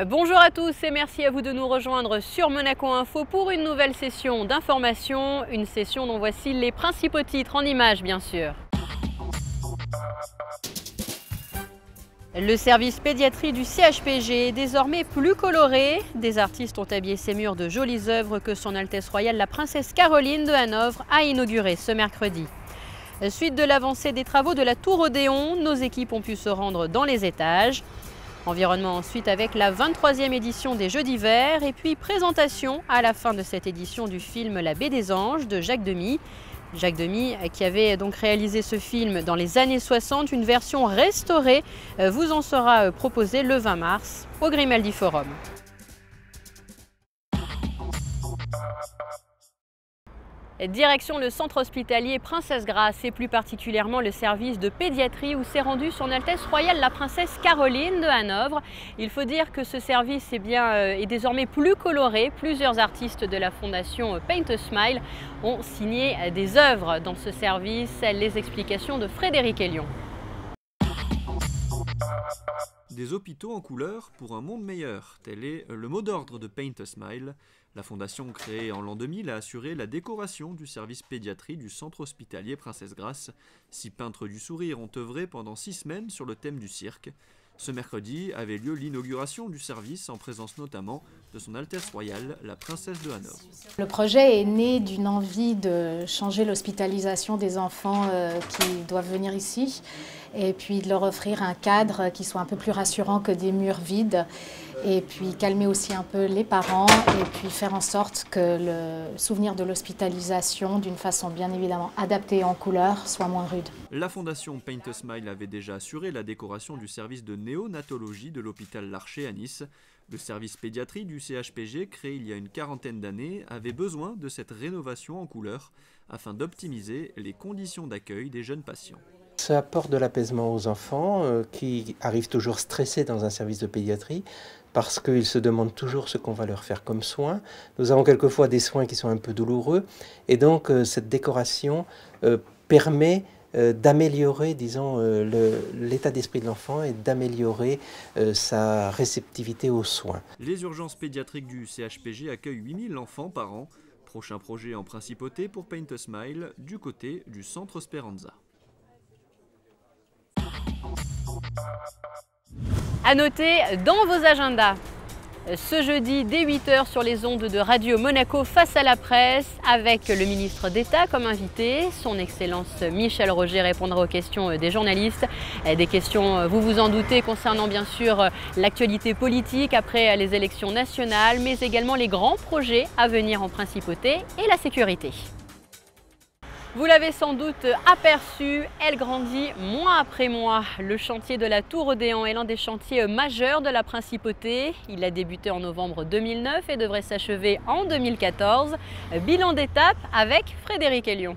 Bonjour à tous et merci à vous de nous rejoindre sur Monaco Info pour une nouvelle session d'information, une session dont voici les principaux titres en images bien sûr. Le service pédiatrie du CHPG est désormais plus coloré. Des artistes ont habillé ces murs de jolies œuvres que Son Altesse Royale la Princesse Caroline de Hanovre a inaugurées ce mercredi. Suite de l'avancée des travaux de la Tour Odéon, nos équipes ont pu se rendre dans les étages. Environnement ensuite avec la 23e édition des Jeux d'hiver et puis présentation à la fin de cette édition du film La Baie des Anges de Jacques Demy. Jacques Demy qui avait donc réalisé ce film dans les années 60, une version restaurée vous en sera proposée le 20 mars au Grimaldi Forum. Direction le centre hospitalier Princesse Grace et plus particulièrement le service de pédiatrie où s'est rendue Son Altesse Royale la Princesse Caroline de Hanovre. Il faut dire que ce service est désormais plus coloré. Plusieurs artistes de la fondation Paint a Smile ont signé des œuvres dans ce service. Les explications de Frédéric Elion. Des hôpitaux en couleur pour un monde meilleur, tel est le mot d'ordre de Paint a Smile. La fondation créée en l'an 2000 a assuré la décoration du service pédiatrie du centre hospitalier Princesse Grace. 6 peintres du sourire ont œuvré pendant 6 semaines sur le thème du cirque. Ce mercredi avait lieu l'inauguration du service en présence notamment de Son Altesse Royale, la Princesse de Hanovre. Le projet est né d'une envie de changer l'hospitalisation des enfants qui doivent venir ici et puis de leur offrir un cadre qui soit un peu plus rassurant que des murs vides et puis calmer aussi un peu les parents et puis faire en sorte que le souvenir de l'hospitalisation, d'une façon bien évidemment adaptée en couleur, soit moins rude. La fondation Paint a Smile avait déjà assuré la décoration du service de néonatologie de l'hôpital Larcher à Nice. Le service pédiatrie du CHPG, créé il y a une quarantaine d'années, avait besoin de cette rénovation en couleur afin d'optimiser les conditions d'accueil des jeunes patients. Ça apporte de l'apaisement aux enfants qui arrivent toujours stressés dans un service de pédiatrie parce qu'ils se demandent toujours ce qu'on va leur faire comme soins. Nous avons quelquefois des soins qui sont un peu douloureux et donc cette décoration permet d'améliorer, disons, l'état d'esprit de l'enfant et d'améliorer sa réceptivité aux soins. Les urgences pédiatriques du CHPG accueillent 8000 enfants par an. Prochain projet en principauté pour Paint a Smile du côté du centre Speranza. À noter dans vos agendas, ce jeudi dès 8 h sur les ondes de Radio Monaco face à la presse avec le ministre d'État comme invité. Son Excellence Michel Roger répondra aux questions des journalistes. Des questions, vous vous en doutez, concernant bien sûr l'actualité politique après les élections nationales, mais également les grands projets à venir en principauté et la sécurité. Vous l'avez sans doute aperçu, elle grandit mois après mois. Le chantier de la Tour Odéon est l'un des chantiers majeurs de la Principauté. Il a débuté en novembre 2009 et devrait s'achever en 2014. Bilan d'étape avec Frédéric Elion.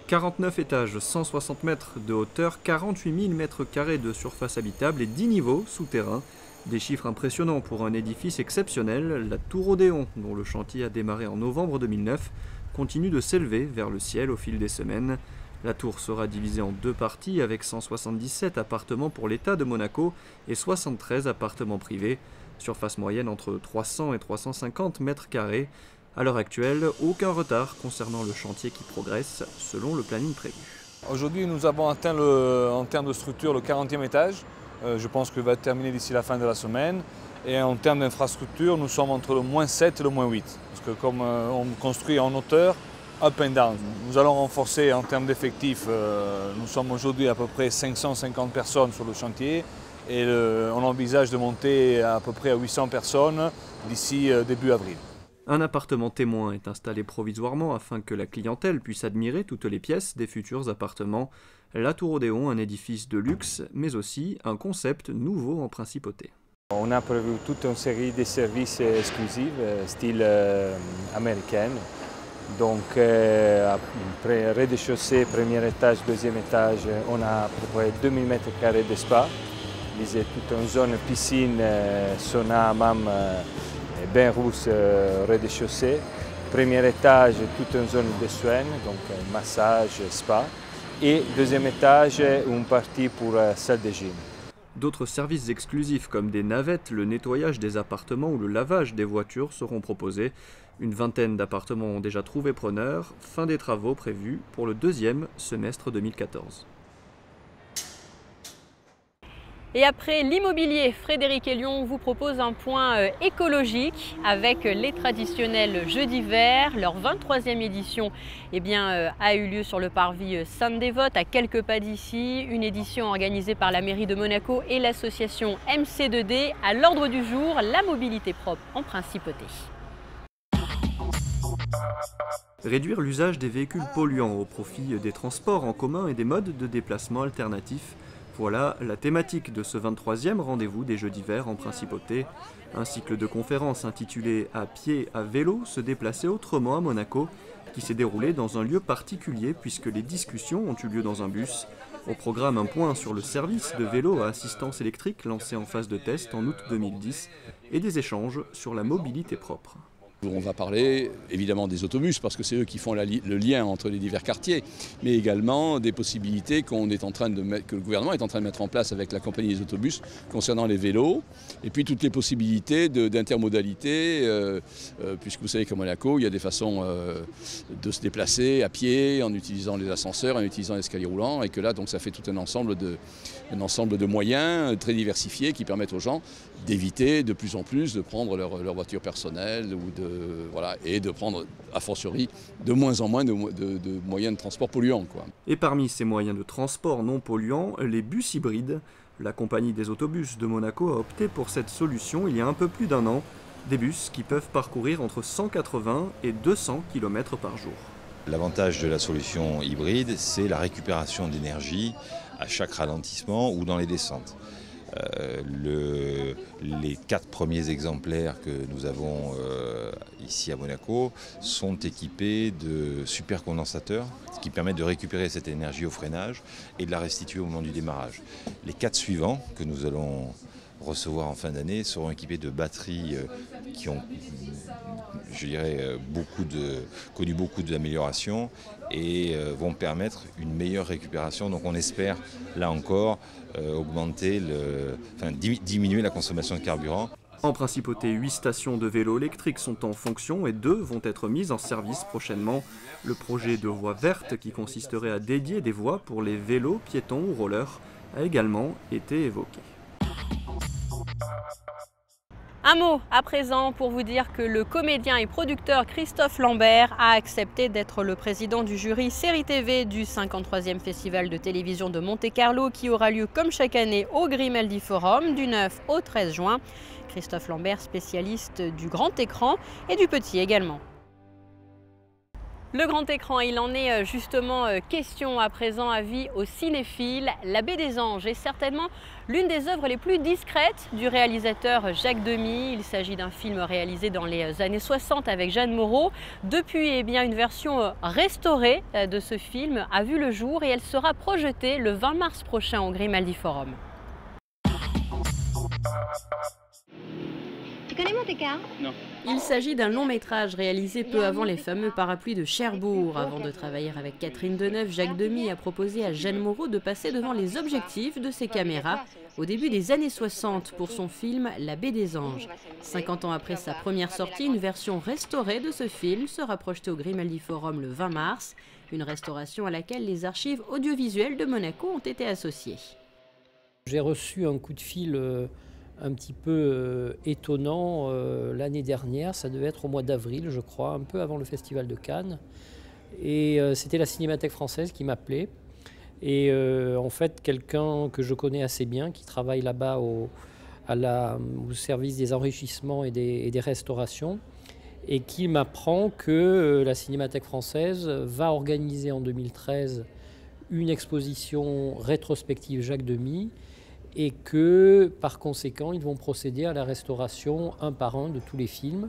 49 étages, 160 mètres de hauteur, 48 000 mètres carrés de surface habitable et 10 niveaux souterrains. Des chiffres impressionnants pour un édifice exceptionnel, la Tour Odéon, dont le chantier a démarré en novembre 2009, continue de s'élever vers le ciel au fil des semaines. La tour sera divisée en 2 parties avec 177 appartements pour l'État de Monaco et 73 appartements privés, surface moyenne entre 300 et 350 mètres carrés. À l'heure actuelle, aucun retard concernant le chantier qui progresse selon le planning prévu. Aujourd'hui, nous avons atteint en termes de structure le 40e étage. Je pense qu'il va terminer d'ici la fin de la semaine. Et en termes d'infrastructure, nous sommes entre le -7 et le -8. Parce que comme on construit en hauteur, up and down. Nous allons renforcer en termes d'effectifs. Nous sommes aujourd'hui à peu près 550 personnes sur le chantier. Et on envisage de monter à peu près à 800 personnes d'ici début avril. Un appartement témoin est installé provisoirement afin que la clientèle puisse admirer toutes les pièces des futurs appartements. La Tour Odéon, un édifice de luxe, mais aussi un concept nouveau en principauté. On a prévu toute une série de services exclusifs, style américain. Donc, rez-de-chaussée, premier étage, deuxième étage, on a à peu près 2000 m² d'espace. C'est toute une zone piscine, sauna, hammam, bain rouge, rez-de-chaussée. Premier étage, toute une zone de soins, donc massage, spa. Et deuxième étage, une partie pour salle de gym. D'autres services exclusifs comme des navettes, le nettoyage des appartements ou le lavage des voitures seront proposés. Une vingtaine d'appartements ont déjà trouvé preneur. Fin des travaux prévus pour le deuxième semestre 2014. Et après l'immobilier, Frédéric Hélion vous propose un point écologique avec les traditionnels Jeux d'hiver. Leur 23e édition a eu lieu sur le parvis Sainte-Dévote, à quelques pas d'ici. Une édition organisée par la mairie de Monaco et l'association MC2D. À l'ordre du jour, la mobilité propre en principauté. Réduire l'usage des véhicules polluants au profit des transports en commun et des modes de déplacement alternatifs. Voilà la thématique de ce 23e rendez-vous des Jeux d'hiver en Principauté. Un cycle de conférences intitulé « À pied, à vélo, se déplacer autrement à Monaco » qui s'est déroulé dans un lieu particulier puisque les discussions ont eu lieu dans un bus. Au programme, un point sur le service de vélo à assistance électrique lancé en phase de test en août 2010 et des échanges sur la mobilité propre. On va parler évidemment des autobus parce que c'est eux qui font le lien entre les divers quartiers, mais également des possibilités que le gouvernement est en train de mettre en place avec la compagnie des autobus concernant les vélos, et puis toutes les possibilités d'intermodalité, puisque vous savez qu'à Monaco, il y a des façons de se déplacer à pied, en utilisant les ascenseurs, en utilisant les escaliers roulants, et que là, donc, ça fait tout un ensemble de moyens très diversifiés qui permettent aux gens d'éviter de plus en plus de prendre leur voiture personnelle et de prendre, a fortiori, de moins en moins de moyens de transport polluants, quoi. Et parmi ces moyens de transport non polluants, les bus hybrides. La compagnie des autobus de Monaco a opté pour cette solution il y a un peu plus d'un an. Des bus qui peuvent parcourir entre 180 et 200 km par jour. L'avantage de la solution hybride, c'est la récupération d'énergie à chaque ralentissement ou dans les descentes. Les 4 premiers exemplaires que nous avons ici à Monaco sont équipés de supercondensateurs, ce qui permet de récupérer cette énergie au freinage et de la restituer au moment du démarrage. Les 4 suivants que nous allons recevoir en fin d'année seront équipés de batteries qui ont, je dirais, connu beaucoup d'améliorations et vont permettre une meilleure récupération. Donc on espère, là encore, diminuer la consommation de carburant. En Principauté, 8 stations de vélos électriques sont en fonction et 2 vont être mises en service prochainement. Le projet de voie verte, qui consisterait à dédier des voies pour les vélos, piétons ou rollers, a également été évoqué. Un mot à présent pour vous dire que le comédien et producteur Christophe Lambert a accepté d'être le président du jury Série TV du 53e Festival de télévision de Monte-Carlo qui aura lieu comme chaque année au Grimaldi Forum du 9 au 13 juin. Christophe Lambert, spécialiste du grand écran et du petit également. Le grand écran, il en est justement question à présent, avis aux cinéphiles. La Baie des Anges est certainement l'une des œuvres les plus discrètes du réalisateur Jacques Demy. Il s'agit d'un film réalisé dans les années 60 avec Jeanne Moreau. Depuis, une version restaurée de ce film a vu le jour et elle sera projetée le 20 mars prochain au Grimaldi Forum. Tu connais Monte-Carlo ? Non. Il s'agit d'un long métrage réalisé peu avant les fameux parapluies de Cherbourg. Avant de travailler avec Catherine Deneuve, Jacques Demy a proposé à Jeanne Moreau de passer devant les objectifs de ses caméras au début des années 60 pour son film La Baie des Anges. 50 ans après sa première sortie, une version restaurée de ce film sera projetée au Grimaldi Forum le 20 mars, une restauration à laquelle les archives audiovisuelles de Monaco ont été associées. J'ai reçu un coup de fil un petit peu étonnant l'année dernière, ça devait être au mois d'avril je crois, un peu avant le festival de Cannes. Et c'était la Cinémathèque française qui m'appelait. Et en fait quelqu'un que je connais assez bien, qui travaille là-bas au service des enrichissements et des restaurations, et qui m'apprend que la Cinémathèque française va organiser en 2013 une exposition rétrospective Jacques Demy, et que par conséquent ils vont procéder à la restauration un par un de tous les films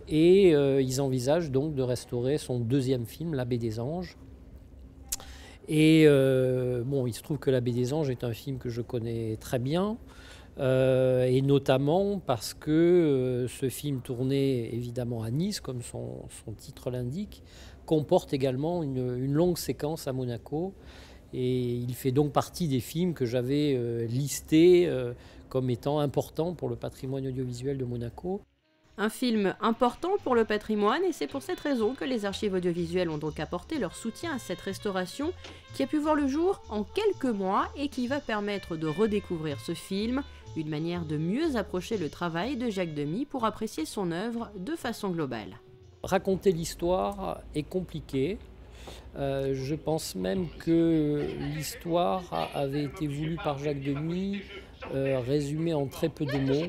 et ils envisagent donc de restaurer son deuxième film, La Baie des Anges. Et il se trouve que La Baie des Anges est un film que je connais très bien et notamment parce que ce film tourné évidemment à Nice comme son titre l'indique comporte également une longue séquence à Monaco. Et il fait donc partie des films que j'avais listés comme étant importants pour le patrimoine audiovisuel de Monaco. Un film important pour le patrimoine, et c'est pour cette raison que les archives audiovisuelles ont donc apporté leur soutien à cette restauration qui a pu voir le jour en quelques mois et qui va permettre de redécouvrir ce film, une manière de mieux approcher le travail de Jacques Demy pour apprécier son œuvre de façon globale. Raconter l'histoire est compliqué. Je pense même que l'histoire avait été voulue par Jacques Demy, résumée en très peu de mots.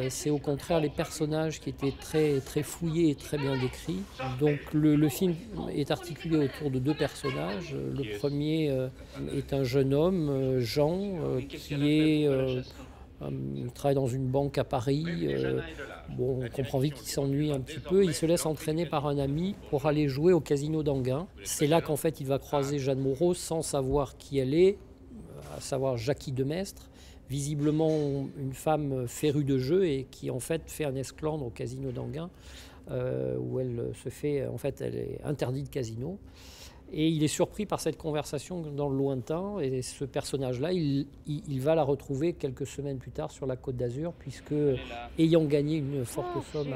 C'est au contraire les personnages qui étaient très fouillés et très bien décrits. Donc le film est articulé autour de deux personnages. Le premier est un jeune homme, Jean, qui travaille dans une banque à Paris. On comprend vite qu'il s'ennuie un petit peu. Il se laisse entraîner par un ami pour aller jouer au casino d'Anguin. C'est là qu'en fait il va croiser Jeanne Moreau sans savoir qui elle est, à savoir Jackie Demestre. Visiblement une femme férue de jeu et qui en fait fait un esclandre au casino d'Anguin où elle est interdite de casino. Et il est surpris par cette conversation dans le lointain, et ce personnage-là, il va la retrouver quelques semaines plus tard sur la Côte d'Azur, puisque, ayant gagné une forte somme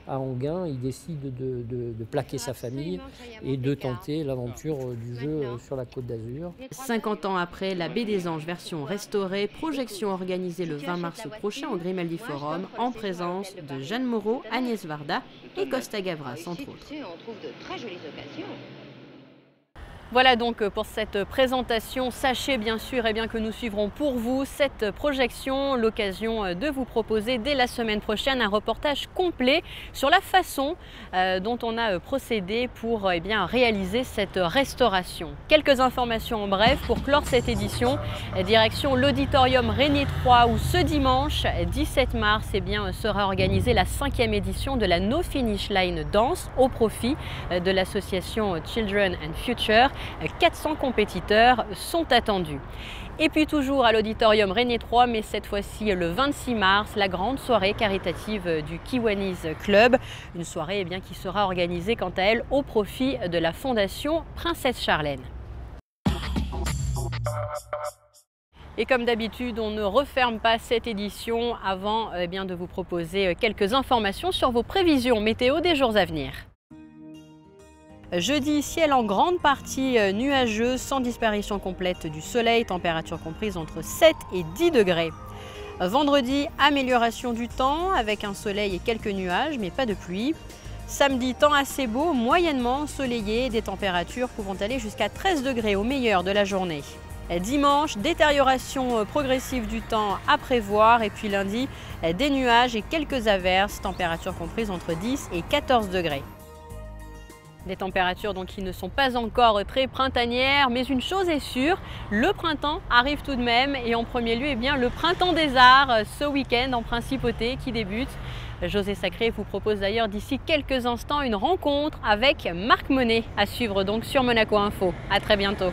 à Anguin, il décide de plaquer sa famille et de tenter l'aventure du jeu sur la Côte d'Azur. 50 ans après, La Baie des Anges version restaurée, projection organisée le 20 mars prochain au Grimaldi Forum, en présence de Jeanne Moreau, Agnès Varda et Costa Gavras, entre autres. Voilà donc pour cette présentation. Sachez bien sûr que nous suivrons pour vous cette projection, l'occasion de vous proposer dès la semaine prochaine un reportage complet sur la façon dont on a procédé pour réaliser cette restauration. Quelques informations en bref pour clore cette édition. Direction l'auditorium René III où ce dimanche 17 mars sera organisée la 5e édition de la No Finish Line Dance au profit de l'association Children and Future. 400 compétiteurs sont attendus. Et puis toujours à l'auditorium René III, mais cette fois-ci le 26 mars, la grande soirée caritative du Kiwanis Club. Une soirée qui sera organisée quant à elle au profit de la Fondation Princesse Charlène. Et comme d'habitude, on ne referme pas cette édition avant de vous proposer quelques informations sur vos prévisions météo des jours à venir. Jeudi, ciel en grande partie nuageux, sans disparition complète du soleil, température comprise entre 7 et 10 degrés. Vendredi, amélioration du temps avec un soleil et quelques nuages, mais pas de pluie. Samedi, temps assez beau, moyennement ensoleillé, des températures pouvant aller jusqu'à 13 degrés au meilleur de la journée. Dimanche, détérioration progressive du temps à prévoir, et puis lundi, des nuages et quelques averses, température comprise entre 10 et 14 degrés. Des températures donc qui ne sont pas encore très printanières, mais une chose est sûre, le printemps arrive tout de même, et en premier lieu le printemps des arts ce week-end en Principauté qui débute. José Sacré vous propose d'ailleurs d'ici quelques instants une rencontre avec Marc Monet à suivre donc sur Monaco Info. À très bientôt.